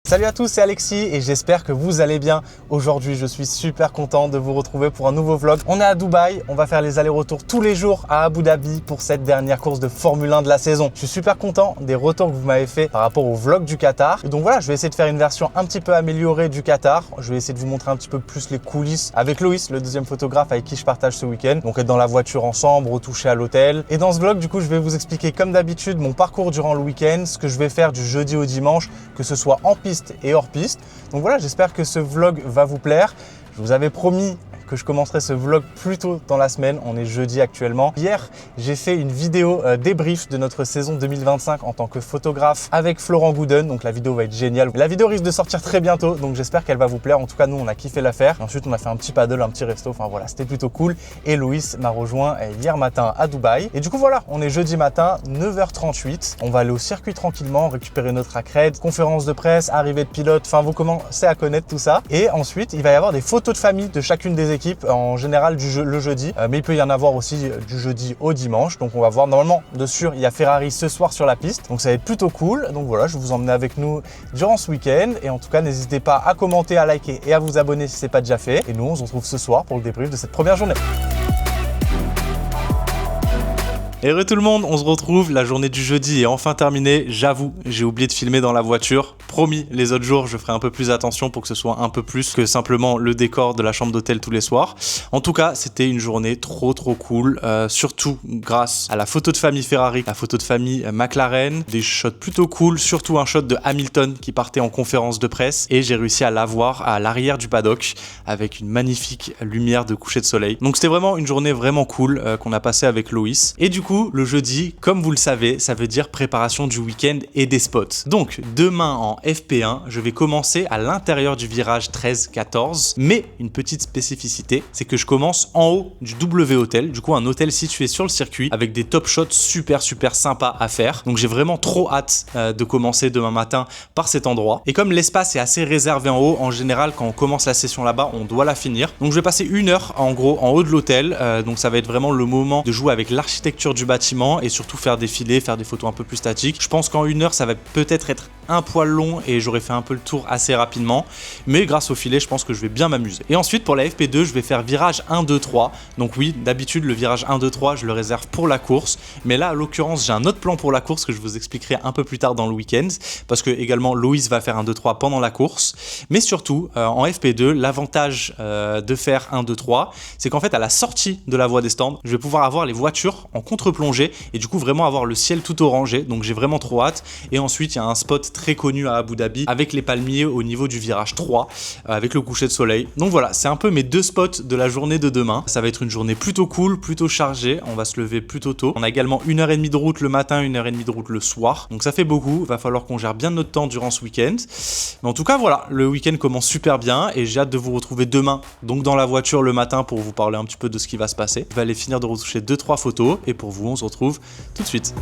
Salut à tous, c'est Alexis et j'espère que vous allez bien. Aujourd'hui, je suis super content de vous retrouver pour un nouveau vlog. On est à Dubaï, on va faire les allers-retours tous les jours à Abu Dhabi pour cette dernière course de Formule 1 de la saison. Je suis super content des retours que vous m'avez fait par rapport au vlog du Qatar. Et donc voilà, je vais essayer de faire une version un petit peu améliorée du Qatar. Je vais essayer de vous montrer un petit peu plus les coulisses avec Loïs, le deuxième photographe avec qui je partage ce week-end. Donc être dans la voiture ensemble, retoucher à l'hôtel. Et dans ce vlog, du coup, je vais vous expliquer comme d'habitude mon parcours durant le week-end, ce que je vais faire du jeudi au dimanche, que ce soit en piste et hors piste. Donc voilà, j'espère que ce vlog va vous plaire. Je vous avais promis que je commencerai ce vlog plus tôt dans la semaine. On est jeudi actuellement. Hier, j'ai fait une vidéo débrief de notre saison 2025 en tant que photographe avec Florent Gouden. Donc la vidéo va être géniale. La vidéo risque de sortir très bientôt, donc j'espère qu'elle va vous plaire. En tout cas, nous, on a kiffé la faire. Ensuite, on a fait un petit paddle, un petit resto. Enfin voilà, c'était plutôt cool. Et Loïs m'a rejoint hier matin à Dubaï. Et du coup, voilà, on est jeudi matin, 9h38. On va aller au circuit tranquillement, récupérer notre accred, conférence de presse, arrivée de pilote. Enfin, vous commencez à connaître tout ça. Et ensuite, il va y avoir des photos de famille de chacune des équipes, en général le jeudi, mais il peut y en avoir aussi du jeudi au dimanche. Donc on va voir, normalement de sûr il y a Ferrari ce soir sur la piste, donc ça va être plutôt cool. Donc voilà, je vais vous emmener avec nous durant ce week-end et en tout cas n'hésitez pas à commenter, à liker et à vous abonner si ce n'est pas déjà fait. Et nous on se retrouve ce soir pour le débrief de cette première journée. Et tout le monde, on se retrouve, la journée du jeudi est enfin terminée. J'avoue, j'ai oublié de filmer dans la voiture. Promis, les autres jours, je ferai un peu plus attention pour que ce soit un peu plus que simplement le décor de la chambre d'hôtel tous les soirs. En tout cas, c'était une journée trop cool, surtout grâce à la photo de famille Ferrari, la photo de famille McLaren, des shots plutôt cool, surtout un shot de Hamilton qui partait en conférence de presse et j'ai réussi à l'avoir à l'arrière du paddock avec une magnifique lumière de coucher de soleil. Donc c'était vraiment une journée vraiment cool qu'on a passée avec Loïs. Et du coup, le jeudi, comme vous le savez, ça veut dire préparation du week-end et des spots. Donc demain en FP1, je vais commencer à l'intérieur du virage 13-14, mais une petite spécificité, c'est que je commence en haut du W Hotel, du coup un hôtel situé sur le circuit avec des top shots super sympas à faire. Donc j'ai vraiment trop hâte de commencer demain matin par cet endroit. Et comme l'espace est assez réservé en haut, en général quand on commence la session là-bas, on doit la finir. Donc je vais passer 1 heure en gros en haut de l'hôtel, donc ça va être vraiment le moment de jouer avec l'architecture du bâtiment et surtout faire défiler, faire des photos un peu plus statiques. Je pense qu'en 1 heure, ça va peut-être être un poil long et j'aurais fait un peu le tour assez rapidement, mais grâce au filet, je pense que je vais bien m'amuser. Et ensuite, pour la FP2, je vais faire virage 1, 2, 3. Donc oui, d'habitude, le virage 1, 2, 3, je le réserve pour la course, mais là, à l'occurrence, j'ai un autre plan pour la course que je vous expliquerai un peu plus tard dans le week-end, parce que également, Loïs va faire 1, 2, 3 pendant la course, mais surtout, en FP2, l'avantage de faire 1, 2, 3, c'est qu'en fait, à la sortie de la voie des stands, je vais pouvoir avoir les voitures en contre-plongée et du coup, vraiment avoir le ciel tout orangé, donc j'ai vraiment trop hâte. Et ensuite, il y a un spot très connu à Abu Dhabi avec les palmiers au niveau du virage 3 avec le coucher de soleil. Donc voilà, c'est un peu mes 2 spots de la journée de demain. Ça va être une journée plutôt cool, plutôt chargée. On va se lever plutôt tôt. On a également 1h30 de route le matin, 1h30 de route le soir. Donc ça fait beaucoup. Va falloir qu'on gère bien notre temps durant ce week-end. Mais en tout cas, voilà, le week-end commence super bien et j'ai hâte de vous retrouver demain, donc dans la voiture le matin pour vous parler un petit peu de ce qui va se passer. Je vais aller finir de retoucher 2-3 photos et pour vous, on se retrouve tout de suite.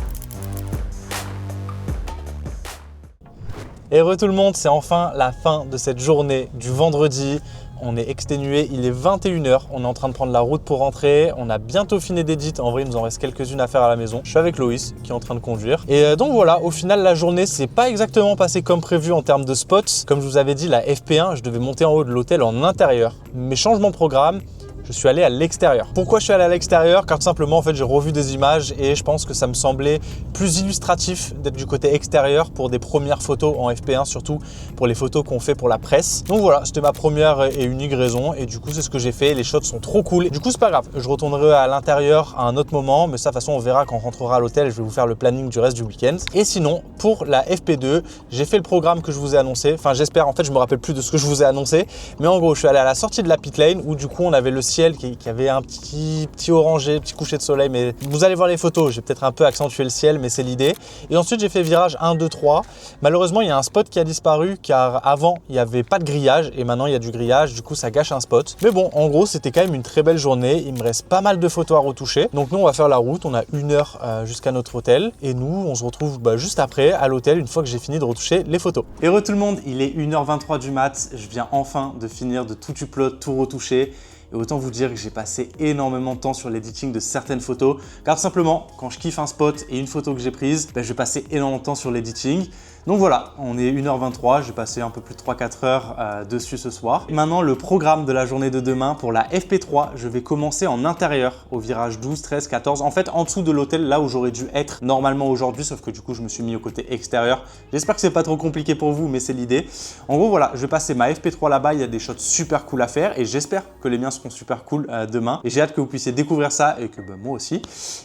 Et tout le monde, c'est enfin la fin de cette journée du vendredi. On est exténué, il est 21h, on est en train de prendre la route pour rentrer. On a bientôt fini d'édit, en vrai il nous en reste quelques-unes à faire à la maison. Je suis avec Loïs qui est en train de conduire. Et donc voilà, au final la journée c'est pas exactement passé comme prévu en termes de spots. Comme je vous avais dit, la FP1, je devais monter en haut de l'hôtel en intérieur. Mais changement de programme, je suis allé à l'extérieur. Pourquoi je suis allé à l'extérieur? Car tout simplement, en fait, j'ai revu des images et je pense que ça me semblait plus illustratif d'être du côté extérieur pour des premières photos en FP1, surtout pour les photos qu'on fait pour la presse. Donc voilà, c'était ma première et unique raison et du coup, c'est ce que j'ai fait. Les shots sont trop cool. Du coup, c'est pas grave. Je retournerai à l'intérieur à un autre moment, mais ça, de toute façon, on verra quand on rentrera à l'hôtel. Je vais vous faire le planning du reste du week-end. Et sinon, pour la FP2, j'ai fait le programme que je vous ai annoncé. Enfin, j'espère. En fait, je me rappelle plus de ce que je vous ai annoncé, mais en gros, je suis allé à la sortie de la pit lane où du coup, on avait le ciel qui avait un petit orangé, petit coucher de soleil, mais vous allez voir les photos, j'ai peut-être un peu accentué le ciel, mais c'est l'idée. Et ensuite, j'ai fait virage 1, 2, 3. Malheureusement, il y a un spot qui a disparu car avant, il n'y avait pas de grillage et maintenant, il y a du grillage. Du coup, ça gâche un spot. Mais bon, en gros, c'était quand même une très belle journée. Il me reste pas mal de photos à retoucher. Donc nous, on va faire la route. On a 1 heure jusqu'à notre hôtel. Et nous, on se retrouve juste après à l'hôtel une fois que j'ai fini de retoucher les photos. Et tout le monde, il est 1h23 du mat. Je viens enfin de finir de tout upload, tout retoucher. Et autant vous dire que j'ai passé énormément de temps sur l'editing de certaines photos, car simplement, quand je kiffe un spot et une photo que j'ai prise, je vais passer énormément de temps sur l'editing. Donc voilà, on est 1h23, j'ai passé un peu plus de 3-4 heures dessus ce soir. Maintenant, le programme de la journée de demain pour la FP3, je vais commencer en intérieur au virage 12, 13, 14. En fait, en dessous de l'hôtel, là où j'aurais dû être normalement aujourd'hui, sauf que du coup, je me suis mis au côté extérieur. J'espère que c'est pas trop compliqué pour vous, mais c'est l'idée. En gros, voilà, je vais passer ma FP3 là-bas, il y a des shots super cool à faire et j'espère que les miens seront super cool demain. Et j'ai hâte que vous puissiez découvrir ça et que moi aussi.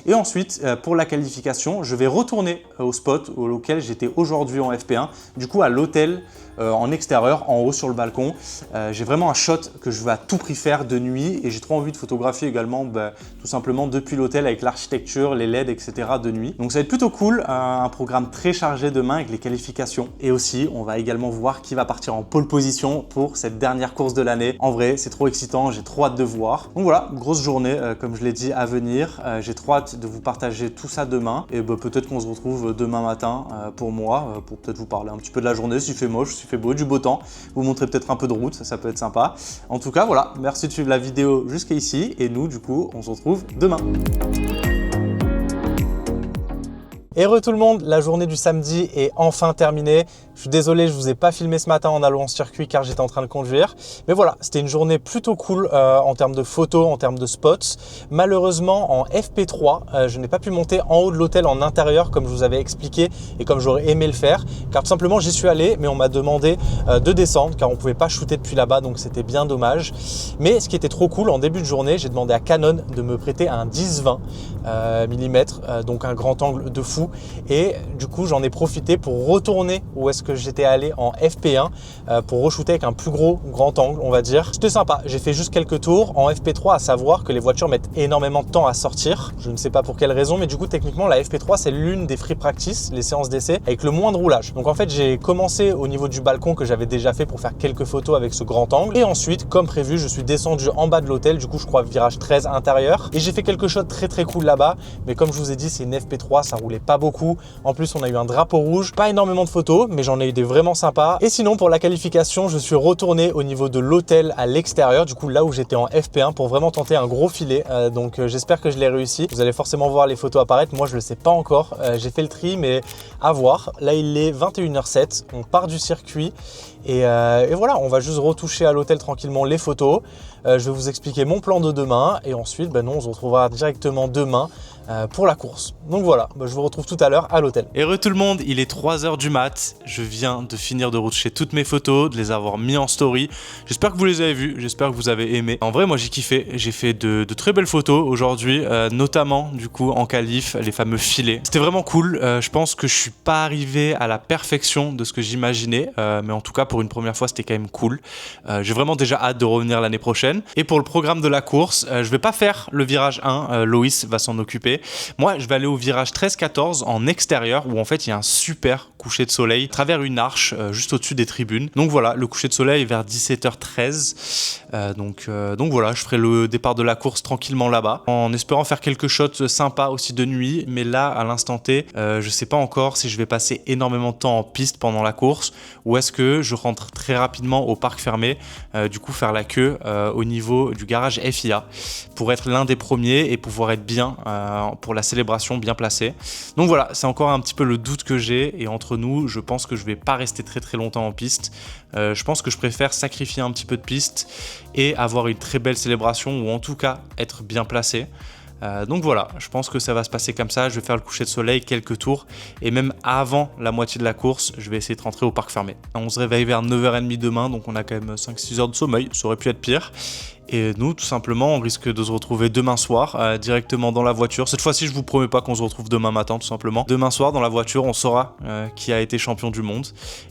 Et ensuite, pour la qualification, je vais retourner au spot auquel j'étais aujourd'hui en FP1, du coup à l'hôtel en extérieur, en haut sur le balcon. J'ai vraiment un shot que je veux à tout prix faire de nuit et j'ai trop envie de photographier également tout simplement depuis l'hôtel avec l'architecture, les LED, etc. de nuit. Donc ça va être plutôt cool, un programme très chargé demain avec les qualifications. Et aussi, on va également voir qui va partir en pole position pour cette dernière course de l'année. En vrai, c'est trop excitant, j'ai trop hâte de voir. Donc voilà, grosse journée, comme je l'ai dit, à venir. J'ai trop hâte de vous partager tout ça demain. Et peut-être qu'on se retrouve demain matin pour moi, pour peut-être vous parler un petit peu de la journée, s'il fait moche, s'il fait beau, du beau temps, vous montrer peut-être un peu de route, ça peut être sympa. En tout cas, voilà, merci de suivre la vidéo jusqu'à ici et nous, du coup, on se retrouve demain. Heureux tout le monde, la journée du samedi est enfin terminée. Je suis désolé, je ne vous ai pas filmé ce matin en allant en circuit car j'étais en train de conduire. Mais voilà, c'était une journée plutôt cool en termes de photos, en termes de spots. Malheureusement, en FP3, je n'ai pas pu monter en haut de l'hôtel en intérieur comme je vous avais expliqué et comme j'aurais aimé le faire. Car tout simplement, j'y suis allé, mais on m'a demandé de descendre car on ne pouvait pas shooter depuis là-bas, donc c'était bien dommage. Mais ce qui était trop cool, en début de journée, j'ai demandé à Canon de me prêter un 10-20 mm, donc un grand angle de fou. Et du coup, j'en ai profité pour retourner où est-ce que j'étais allé en FP1 pour re-shooter avec un plus gros grand angle, on va dire. C'était sympa. J'ai fait juste quelques tours en FP3, à savoir que les voitures mettent énormément de temps à sortir. Je ne sais pas pour quelle raison, mais du coup, techniquement, la FP3, c'est l'une des free practice, les séances d'essai, avec le moins de roulage. Donc en fait, j'ai commencé au niveau du balcon que j'avais déjà fait pour faire quelques photos avec ce grand angle. Et ensuite, comme prévu, je suis descendu en bas de l'hôtel, du coup, je crois virage 13 intérieur. Et j'ai fait quelques shots très très cool là-bas. Mais comme je vous ai dit, c'est une FP3, ça roulait pas beaucoup. En plus, on a eu un drapeau rouge, pas énormément de photos, mais j'en ai eu des vraiment sympas. Et sinon, pour la qualification, je suis retourné au niveau de l'hôtel à l'extérieur, du coup là où j'étais en FP1 pour vraiment tenter un gros filet. Donc j'espère que je l'ai réussi. Vous allez forcément voir les photos apparaître. Moi, je le sais pas encore. J'ai fait le tri, mais à voir. Là, il est 21h07. On part du circuit et voilà, on va juste retoucher à l'hôtel tranquillement les photos. Je vais vous expliquer mon plan de demain et ensuite, on se retrouvera directement demain pour la course. Donc voilà, je vous retrouve tout à l'heure à l'hôtel. Heureux tout le monde, il est 3h du mat. Je viens de finir de retoucher toutes mes photos, de les avoir mis en story. J'espère que vous les avez vues, j'espère que vous avez aimé. En vrai, moi j'ai kiffé. J'ai fait de très belles photos aujourd'hui, notamment du coup en qualif, les fameux filets. C'était vraiment cool. Je pense que je suis pas arrivé à la perfection de ce que j'imaginais, mais en tout cas pour une première fois, c'était quand même cool. J'ai vraiment déjà hâte de revenir l'année prochaine. Et pour le programme de la course, je vais pas faire le virage 1, Loïs va s'en occuper. Moi, je vais aller au virage 13-14 en extérieur où en fait il y a un super coucher de soleil à travers une arche juste au-dessus des tribunes. Donc voilà, le coucher de soleil est vers 17h13. Donc voilà, je ferai le départ de la course tranquillement là-bas en espérant faire quelques shots sympas aussi de nuit. Mais là, à l'instant T, je sais pas encore si je vais passer énormément de temps en piste pendant la course ou est-ce que je rentre très rapidement au parc fermé, du coup faire la queue au niveau du garage FIA pour être l'un des premiers et pouvoir être bien pour la célébration, bien placé. Donc voilà, c'est encore un petit peu le doute que j'ai et entre nous, je pense que je vais pas rester très longtemps en piste. Je pense que je préfère sacrifier un petit peu de piste et avoir une très belle célébration ou en tout cas être bien placé. Donc voilà, je pense que ça va se passer comme ça. Je vais faire le coucher de soleil, quelques tours et même avant la moitié de la course, je vais essayer de rentrer au parc fermé. On se réveille vers 9h30 demain, donc on a quand même 5-6 heures de sommeil, ça aurait pu être pire. Et nous, tout simplement, on risque de se retrouver demain soir directement dans la voiture. Cette fois-ci, je vous promets pas qu'on se retrouve demain matin, tout simplement. Demain soir, dans la voiture, on saura qui a été champion du monde.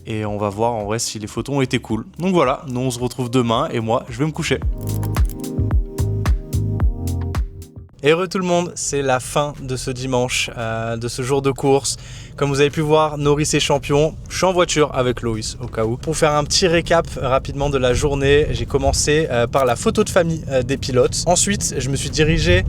Et on va voir en vrai si les photos ont été cool. Donc voilà, nous on se retrouve demain et moi, je vais me coucher. Heureux tout le monde, c'est la fin de ce dimanche, de ce jour de course. Comme vous avez pu voir, Norris est champion. Je suis en voiture avec Loïs au cas où. Pour faire un petit récap rapidement de la journée, j'ai commencé par la photo de famille des pilotes. Ensuite, je me suis dirigé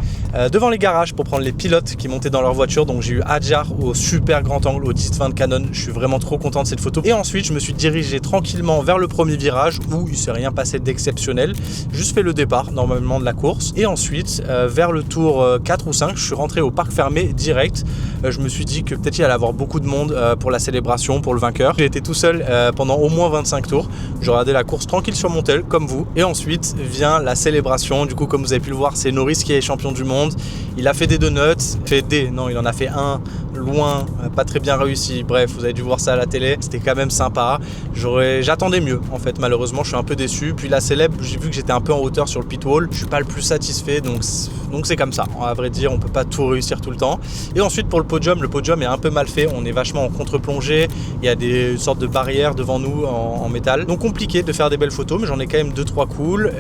devant les garages pour prendre les pilotes qui montaient dans leur voiture. Donc j'ai eu Adjar au super grand angle au 10-20 Canon. Je suis vraiment trop content de cette photo. Et ensuite, je me suis dirigé tranquillement vers le premier virage où il ne s'est rien passé d'exceptionnel. Juste fait le départ normalement de la course. Et ensuite, vers le tour 4 ou 5, je suis rentré au parc fermé direct. Je me suis dit que peut-être il allait avoir avoir beaucoup de monde pour la célébration, pour le vainqueur. J'ai été tout seul pendant au moins 25 tours. J'ai regardé la course tranquille sur mon tel, comme vous. Et ensuite vient la célébration. Du coup, comme vous avez pu le voir, c'est Norris qui est champion du monde. Il a fait des donuts, il en a fait un loin, pas très bien réussi. Bref, vous avez dû voir ça à la télé. C'était quand même sympa. J'attendais mieux, en fait. Malheureusement, je suis un peu déçu. Puis la célèbre, j'ai vu que j'étais un peu en hauteur sur le pit wall. Je suis pas le plus satisfait, donc c'est comme ça. À vrai dire, on peut pas tout réussir tout le temps. Et ensuite, pour le podium est un peu mal fait. On est vachement en contre-plongée. Il y a des sortes de barrières devant nous en métal. Donc compliqué de faire des belles photos, mais j'en ai quand même 2-3 cool.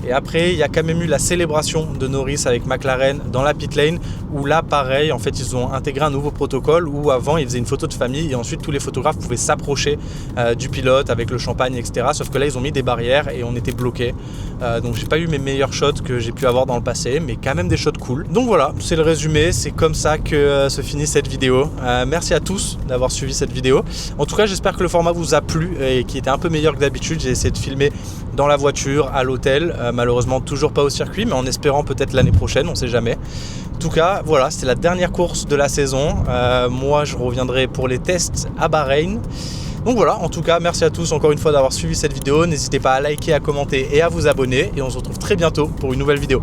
Et après, il y a quand même eu la célébration de Norris avec McLaren dans la pit lane, où là, pareil, en fait, ils ont intégré un nouveau protocole où avant, ils faisaient une photo de famille et ensuite, tous les photographes pouvaient s'approcher du pilote avec le champagne, etc. Sauf que là, ils ont mis des barrières et on était bloqués. Donc, j'ai pas eu mes meilleurs shots que j'ai pu avoir dans le passé, mais quand même des shots cool. Donc voilà, c'est le résumé. C'est comme ça que se finit cette vidéo. Merci à tous d'avoir suivi cette vidéo. En tout cas, j'espère que le format vous a plu et qui était un peu meilleur que d'habitude. J'ai essayé de filmer dans la voiture, à l'hôtel. Malheureusement, toujours pas au circuit, mais en espérant peut-être l'année prochaine, on sait jamais. En tout cas, voilà, c'était la dernière course de la saison. Moi, je reviendrai pour les tests à Bahreïn. Donc voilà, en tout cas, merci à tous encore une fois d'avoir suivi cette vidéo. N'hésitez pas à liker, à commenter et à vous abonner. Et on se retrouve très bientôt pour une nouvelle vidéo.